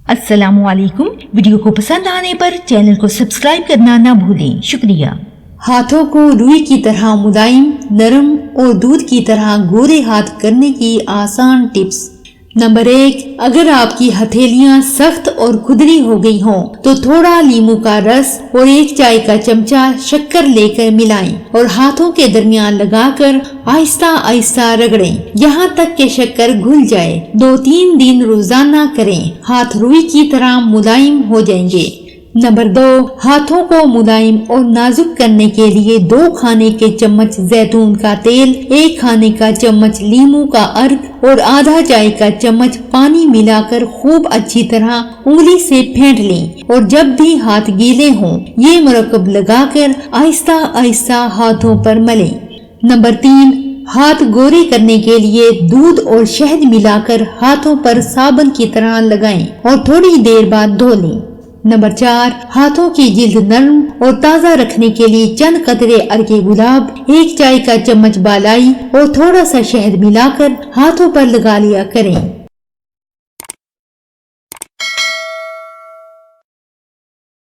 अस्सलाम वालेकुम। वीडियो को पसंद आने पर चैनल को सब्सक्राइब करना ना भूलें। शुक्रिया। हाथों को रुई की तरह मुलायम, नरम और दूध की तरह गोरे हाथ करने की आसान टिप्स। नंबर 1, अगर आपकी हथेलियां सख्त और खुदरी हो गई हों तो थोड़ा नींबू का रस और 1 चाय का चमचा शक्कर लेकर मिलाएं और हाथों के दरमियान लगाकर आहिस्ता आहिस्ता रगड़ें यहाँ तक कि शक्कर घुल जाए। 2-3 दिन रोजाना करें, हाथ रुई की तरह मुलायम हो जाएंगे। नंबर 2, हाथों को मुलायम और नाजुक करने के लिए 2 खाने के चम्मच जैतून का तेल, 1 खाने का चम्मच नींबू का अर्क और आधा चाय का चम्मच पानी मिलाकर खूब अच्छी तरह उंगली से फेंट लें और जब भी हाथ गीले हों ये मरकब लगाकर आहिस्ता आहिस्ता हाथों पर मलें। नंबर 3, हाथ गोरे करने के लिए दूध और शहद मिलाकर हाथों पर साबुन की तरह लगाएं और थोड़ी देर बाद धो लें। नंबर 4, हाथों की जिल्द नरम और ताज़ा रखने के लिए चंद कतरे अर्के गुलाब, 1 चाय का चम्मच बालाई और थोड़ा सा शहद मिलाकर हाथों पर लगा लिया करें।